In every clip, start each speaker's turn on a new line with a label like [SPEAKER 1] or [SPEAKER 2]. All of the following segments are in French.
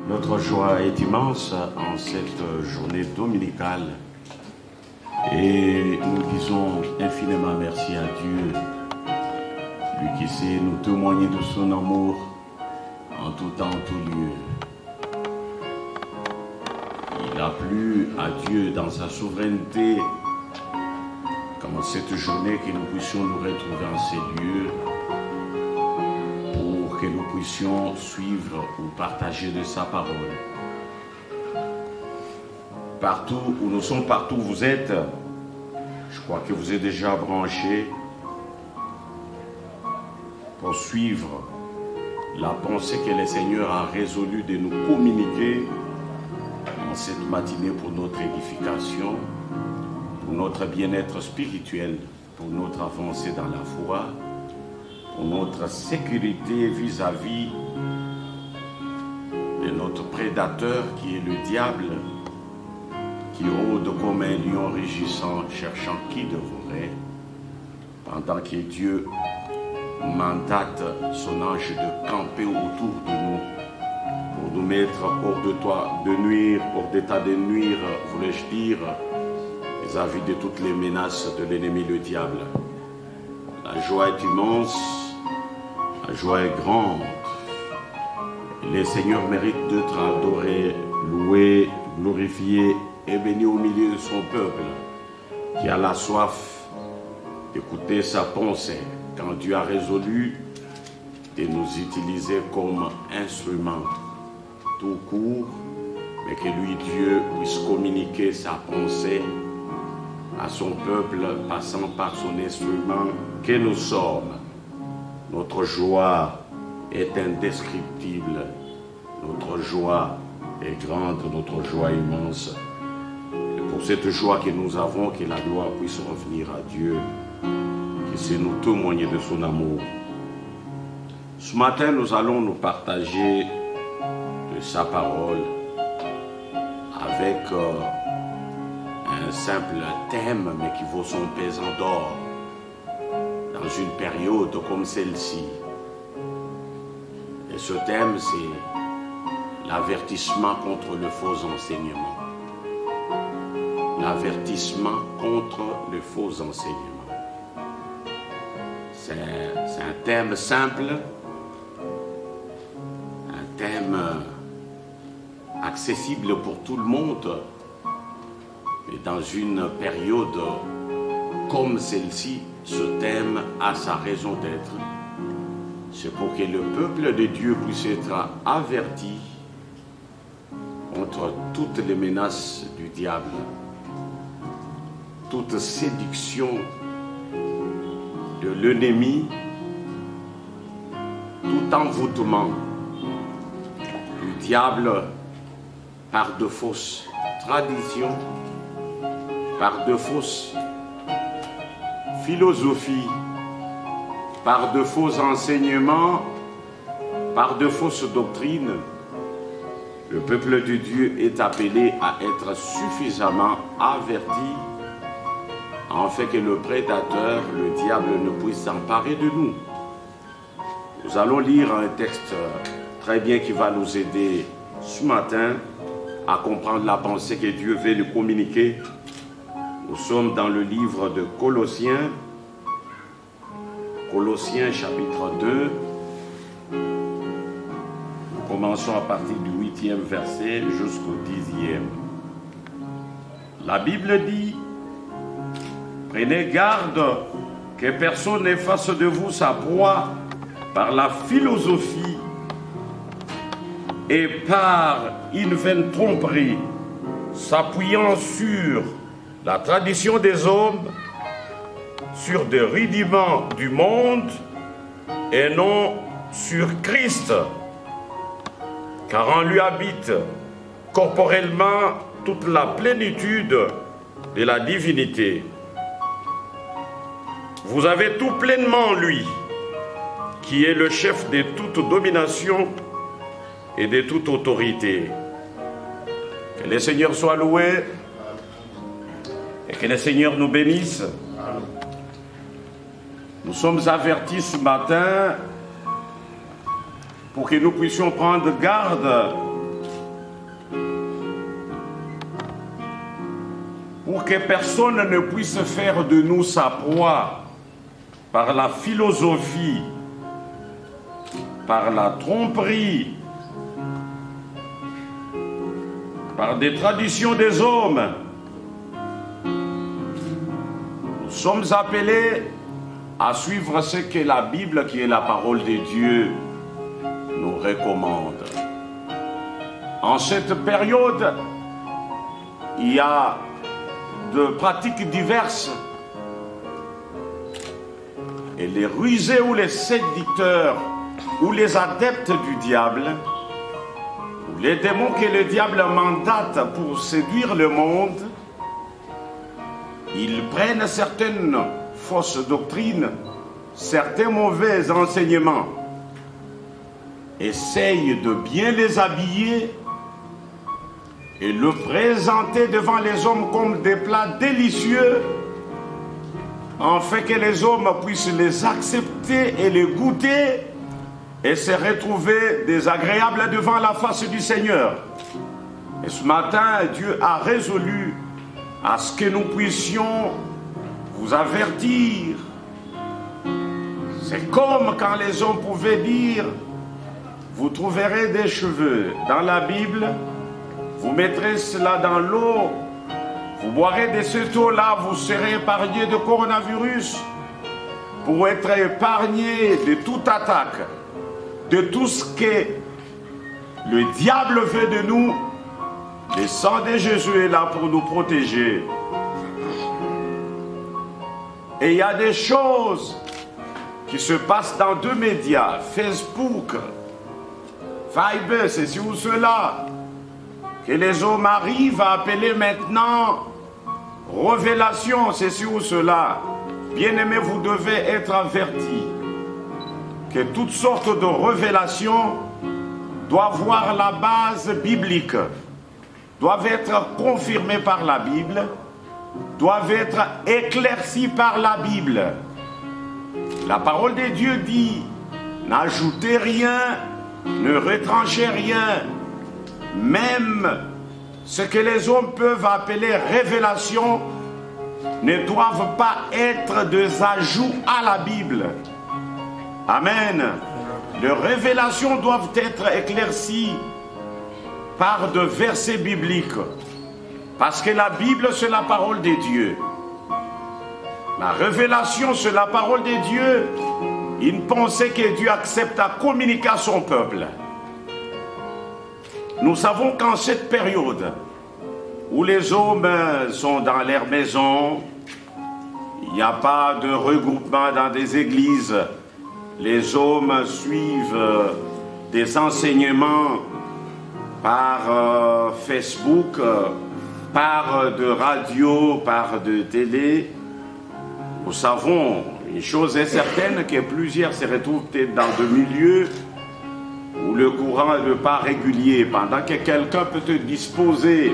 [SPEAKER 1] Notre joie est immense en cette journée dominicale et nous disons infiniment merci à Dieu, lui qui sait nous témoigner de son amour en tout temps, en tout lieu. Il a plu à Dieu dans sa souveraineté, comme cette journée, que nous puissions nous retrouver en ces lieux, pour que nous puissions suivre ou partager de sa parole. Partout où nous sommes, partout où vous êtes, je crois que vous êtes déjà branchés pour suivre la pensée que le Seigneur a résolu de nous communiquer en cette matinée pour notre édification, pour notre bien-être spirituel, pour notre avancée dans la foi, pour notre sécurité vis-à-vis de notre prédateur qui est le diable, qui rôde comme un lion rugissant, cherchant qui dévorer, pendant que Dieu mandate son ange de camper autour de nous, pour nous mettre hors de toi, de nuire, hors d'état de nuire, voulais-je dire, vis-à-vis de toutes les menaces de l'ennemi, le diable. La joie est immense, la joie est grande. Le Seigneur mérite d'être adoré, loué, glorifié et béni au milieu de son peuple, qui a la soif d'écouter sa pensée, quand Dieu a résolu de nous utiliser comme instrument tout court, mais que lui, Dieu, puisse communiquer sa pensée à son peuple, passant par son instrument que nous sommes. Notre joie est indescriptible, notre joie est grande, notre joie immense. Et pour cette joie que nous avons, que la gloire puisse revenir à Dieu, qui sait nous témoigner de son amour. Ce matin, nous allons nous partager de sa parole avec un simple thème, mais qui vaut son pesant d'or dans une période comme celle-ci. Et ce thème, c'est l'avertissement contre le faux enseignement. L'avertissement contre le faux enseignement. C'est un thème simple, un thème accessible pour tout le monde, mais dans une période comme celle-ci, ce thème a sa raison d'être. C'est pour que le peuple de Dieu puisse être averti contre toutes les menaces du diable, toute séduction de l'ennemi, tout envoûtement du diable par de fausses traditions, par de fausses philosophies, par de faux enseignements, par de fausses doctrines. Le peuple de Dieu est appelé à être suffisamment averti afin que le prédateur, le diable, ne puisse s'emparer de nous. Nous allons lire un texte très bien qui va nous aider ce matin à comprendre la pensée que Dieu veut nous communiquer. Nous sommes dans le livre de Colossiens, Colossiens chapitre 2. Nous commençons à partir du 8e verset jusqu'au 10e. La Bible dit: prenez garde que personne ne fasse de vous sa proie par la philosophie et par une vaine tromperie, s'appuyant sur la tradition des hommes, sur des rudiments du monde et non sur Christ, car en lui habite corporellement toute la plénitude de la divinité. Vous avez tout pleinement en lui, qui est le chef de toute domination et de toute autorité. Que le Seigneur soit loué et que le Seigneur nous bénisse. Nous sommes avertis ce matin pour que nous puissions prendre garde pour que personne ne puisse faire de nous sa proie par la philosophie, par la tromperie, par des traditions des hommes. Nous sommes appelés à suivre ce que la Bible, qui est la parole de Dieu, nous recommande. En cette période, il y a de pratiques diverses. Et les rusés ou les séducteurs ou les adeptes du diable, ou les démons que le diable mandate pour séduire le monde, ils prennent certaines fausses doctrines, certains mauvais enseignements, essayent de bien les habiller et le présenter devant les hommes comme des plats délicieux, afin que les hommes puissent les accepter et les goûter et se retrouver désagréables devant la face du Seigneur. Et ce matin, Dieu a résolu à ce que nous puissions vous avertir. C'est comme quand les hommes pouvaient dire: vous trouverez des cheveux dans la Bible, vous mettrez cela dans l'eau, vous boirez de cette eau-là, vous serez épargné de coronavirus, pour être épargné de toute attaque, de tout ce que le diable veut de nous. Le sang de Jésus est là pour nous protéger. Et il y a des choses qui se passent dans deux médias, Facebook, Viber, ceci ou cela, que les hommes arrivent à appeler maintenant révélation, ceci ou cela. Bien-aimés, vous devez être avertis que toutes sortes de révélations doivent avoir la base biblique, doivent être confirmées par la Bible, doivent être éclaircies par la Bible. La parole de Dieu dit: n'ajoutez rien, ne retranchez rien. Même ce que les hommes peuvent appeler révélation ne doivent pas être des ajouts à la Bible. Amen. Les révélations doivent être éclaircies par de versets bibliques. Parce que la Bible, c'est la parole de Dieu. La révélation, c'est la parole de Dieu. Une pensée que Dieu accepte à communiquer à son peuple. Nous savons qu'en cette période où les hommes sont dans leur maison, il n'y a pas de regroupement dans des églises, les hommes suivent des enseignements par Facebook, par de radio, par de télé. Nous savons, une chose est certaine, que plusieurs se retrouvent peut-être dans de milieux où le courant n'est pas régulier. Pendant que quelqu'un peut te disposer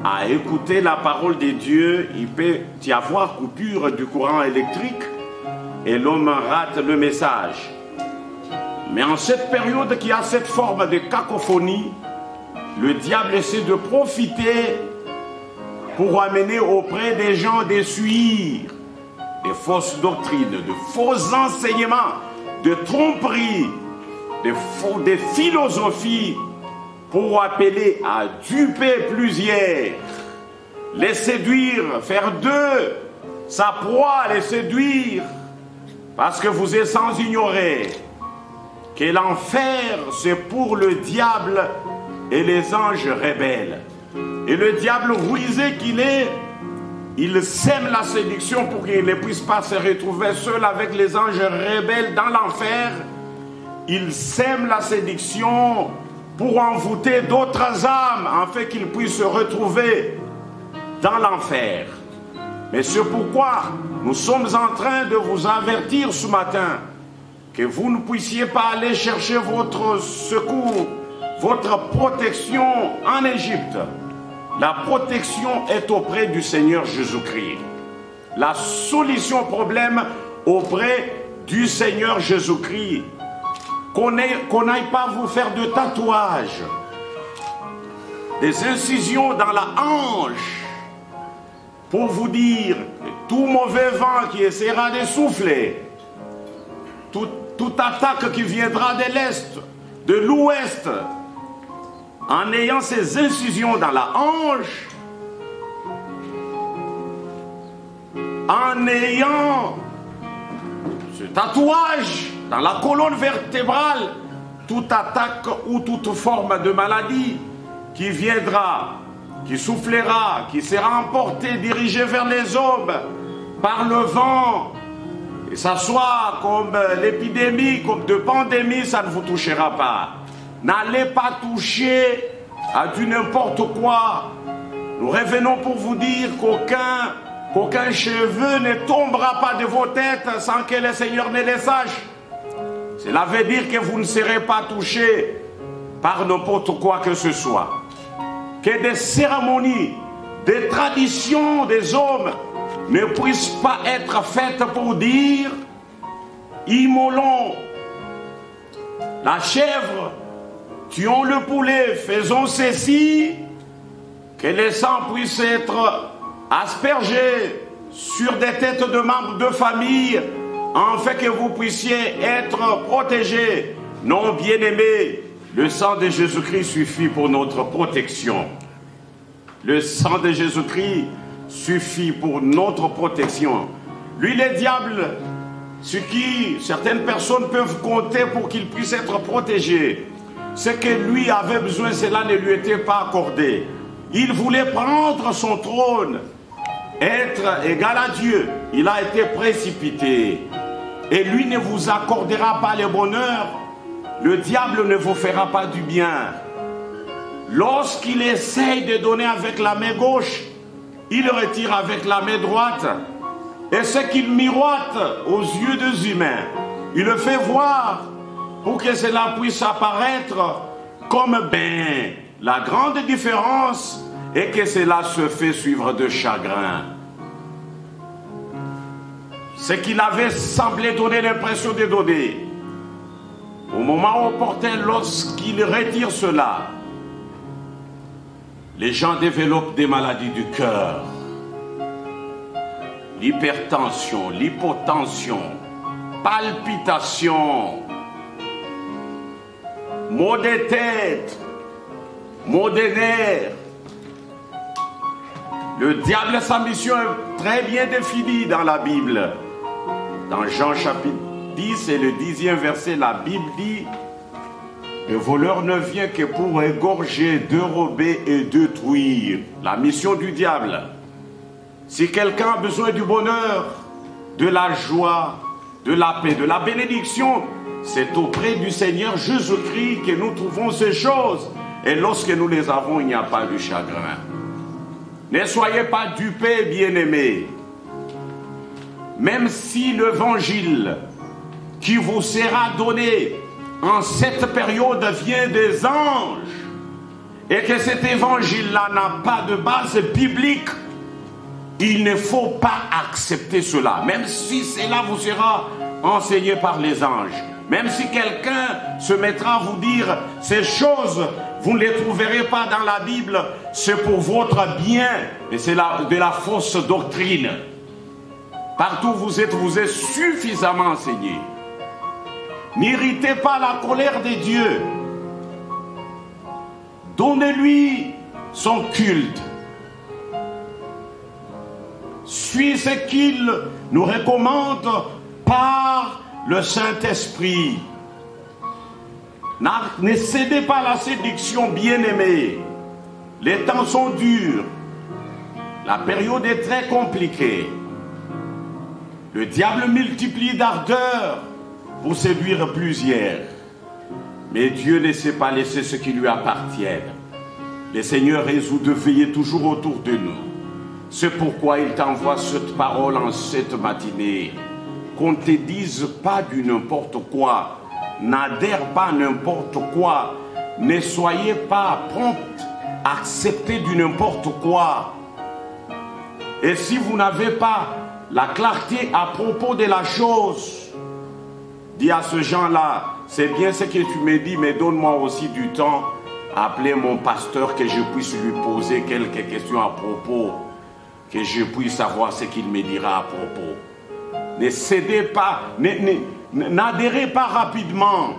[SPEAKER 1] à écouter la parole de Dieu, il peut y avoir coupure du courant électrique et l'homme rate le message. Mais en cette période qui a cette forme de cacophonie, le diable essaie de profiter pour amener auprès des gens des suivre des fausses doctrines, de faux enseignements, de tromperies, des philosophies, pour appeler à duper plusieurs, les séduire, faire d'eux sa proie, les séduire, parce que vous êtes sans ignorer que l'enfer c'est pour le diable et les anges rebelles. Et le diable rusé qu'il est, il sème la séduction pour qu'il ne puisse pas se retrouver seul avec les anges rebelles dans l'enfer. Il sème la séduction pour envoûter d'autres âmes, afin qu'ils puissent se retrouver dans l'enfer. Mais c'est pourquoi nous sommes en train de vous avertir ce matin que vous ne puissiez pas aller chercher votre secours, votre protection en Égypte. La protection est auprès du Seigneur Jésus-Christ. La solution au problème auprès du Seigneur Jésus-Christ. Qu'on n'aille pas vous faire de tatouages, des incisions dans la hanche, pour vous dire que tout mauvais vent qui essaiera de souffler, toute attaque qui viendra de l'Est, de l'Ouest, en ayant ces incisions dans la hanche, en ayant ce tatouage dans la colonne vertébrale, toute attaque ou toute forme de maladie qui viendra, qui soufflera, qui sera emportée, dirigée vers les hommes par le vent, et ça soit comme l'épidémie, comme de pandémie, ça ne vous touchera pas. N'allez pas toucher à du n'importe quoi. Nous revenons pour vous dire qu'aucun cheveu ne tombera pas de vos têtes sans que le Seigneur ne le sache. Cela veut dire que vous ne serez pas touchés par n'importe quoi que ce soit. Que des cérémonies, des traditions des hommes ne puissent pas être faites pour dire immolons la chèvre, tuons le poulet, faisons ceci, que le sang puisse être aspergé sur des têtes de membres de famille, afin que vous puissiez être protégés. Non, bien-aimés, le sang de Jésus-Christ suffit pour notre protection. Le sang de Jésus-Christ suffit pour notre protection. Lui, le diable, ce qui certaines personnes peuvent compter pour qu'il puisse être protégé, ce que lui avait besoin, cela ne lui était pas accordé. Il voulait prendre son trône, être égal à Dieu. Il a été précipité. Et lui ne vous accordera pas le bonheur. Le diable ne vous fera pas du bien. Lorsqu'il essaye de donner avec la main gauche, il retire avec la main droite. Et ce qu'il miroite aux yeux des humains, il le fait voir pour que cela puisse apparaître comme la grande différence est que cela se fait suivre de chagrin. Ce qu'il avait semblé donner l'impression de donner, au moment opportun, lorsqu'il retire cela, les gens développent des maladies du cœur, l'hypertension, l'hypotension, palpitations, maux de tête, maux de nerfs. Le diable, sa mission est très bien définie dans la Bible. Dans Jean chapitre 10 et le 10e verset, la Bible dit: le voleur ne vient que pour égorger, dérober et détruire. La mission du diable. Si quelqu'un a besoin du bonheur, de la joie, de la paix, de la bénédiction, c'est auprès du Seigneur Jésus-Christ que nous trouvons ces choses. Et lorsque nous les avons, il n'y a pas de chagrin. Ne soyez pas dupés, bien-aimés. Même si l'évangile qui vous sera donné en cette période vient des anges et que cet évangile-là n'a pas de base biblique, il ne faut pas accepter cela. Même si cela vous sera enseigné par les anges. Même si quelqu'un se mettra à vous dire ces choses, vous ne les trouverez pas dans la Bible, c'est pour votre bien, mais c'est de la fausse doctrine. Partout où vous êtes suffisamment enseigné. N'irritez pas la colère de Dieu. Donnez-lui son culte. Suis ce qu'il nous recommande par le Saint-Esprit. Ne cédez pas à la séduction, bien-aimée. Les temps sont durs. La période est très compliquée. Le diable multiplie d'ardeur pour séduire plusieurs. Mais Dieu ne sait pas laisser ce qui lui appartient. Le Seigneur résout de veiller toujours autour de nous. C'est pourquoi il t'envoie cette parole en cette matinée. Qu'on ne te dise pas du n'importe quoi. N'adhère pas à n'importe quoi. Ne soyez pas prompt à accepter du n'importe quoi. Et si vous n'avez pas la clarté à propos de la chose, dis à ce gens-là, c'est bien ce que tu me dis, mais donne-moi aussi du temps. Appelez mon pasteur que je puisse lui poser quelques questions à propos. que je puisse savoir ce qu'il me dira à propos. Ne cédez pas, n'adhérez pas rapidement.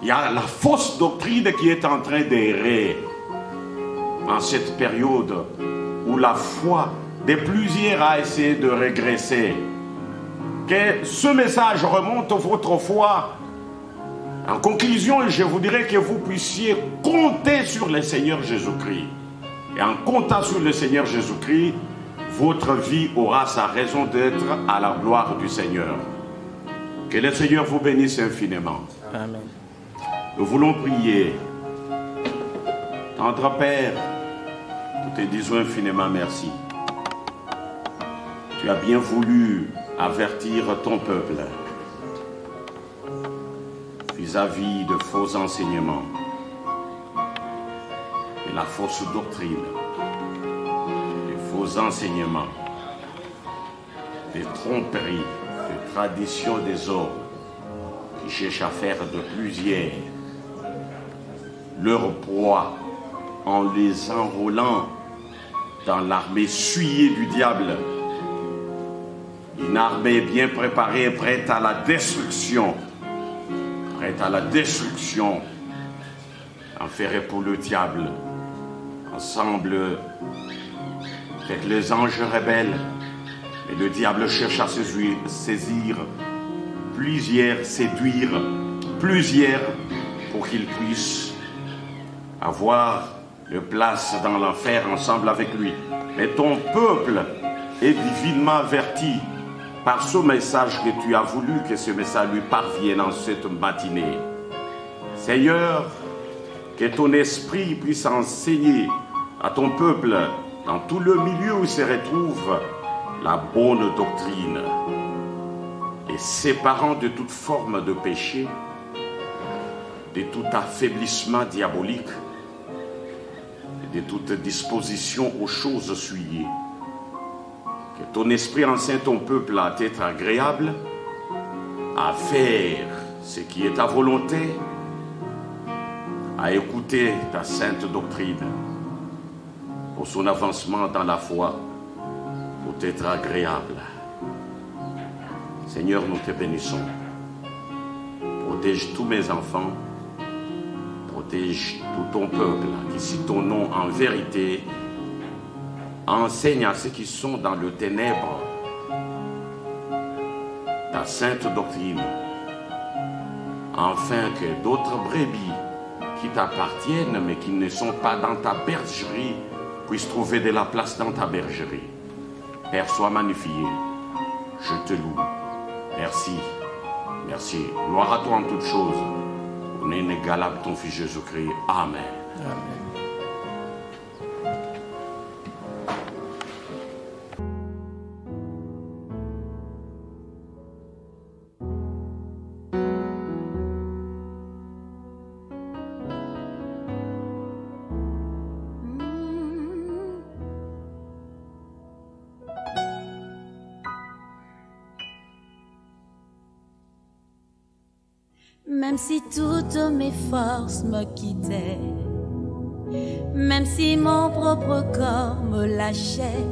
[SPEAKER 1] Il y a la fausse doctrine qui est en train d'errer en cette période où la foi de plusieurs a essayé de régresser. Que ce message remonte votre foi. En conclusion, je vous dirais que vous puissiez compter sur le Seigneur Jésus-Christ. Et en comptant sur le Seigneur Jésus-Christ, votre vie aura sa raison d'être à la gloire du Seigneur. Que le Seigneur vous bénisse infiniment.
[SPEAKER 2] Amen.
[SPEAKER 1] Nous voulons prier. Tendre Père, nous te disons infiniment merci. Tu as bien voulu avertir ton peuple vis-à-vis de faux enseignements, de la fausse doctrine, des faux enseignements, des tromperies, des traditions des hommes qui cherchent à faire de plusieurs leur poids en les enrôlant dans l'armée souillée du diable. Une armée bien préparée, prête à la destruction. Prête à la destruction. Enferrée pour le diable. Ensemble avec les anges rebelles. Et le diable cherche à saisir plusieurs, séduire plusieurs pour qu'ils puissent avoir leur place dans l'enfer ensemble avec lui. Mais ton peuple est divinement averti par ce message que tu as voulu que ce message lui parvienne en cette matinée. Seigneur, que ton esprit puisse enseigner à ton peuple dans tout le milieu où il se retrouve la bonne doctrine et séparant de toute forme de péché, de tout affaiblissement diabolique, de toute disposition aux choses souillées. Que ton esprit enseigne ton peuple à être agréable, à faire ce qui est ta volonté, à écouter ta sainte doctrine pour son avancement dans la foi, pour être agréable. Seigneur, nous te bénissons. Protège tous mes enfants, protège tout ton peuple, qu'ici ton nom en vérité enseigne à ceux qui sont dans le ténèbre ta sainte doctrine, afin que d'autres brebis qui t'appartiennent mais qui ne sont pas dans ta bergerie puissent trouver de la place dans ta bergerie. Père, sois magnifié. Je te loue. Merci. Merci. Gloire à toi en toutes choses. On est inégalable ton Fils Jésus-Christ. Amen.
[SPEAKER 2] Amen.
[SPEAKER 3] Même si toutes mes forces me quittaient, même si mon propre corps me lâchait,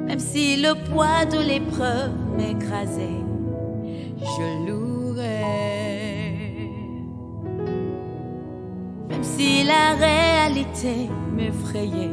[SPEAKER 3] même si le poids de l'épreuve m'écrasait, je louerai. Même si la réalité m'effrayait,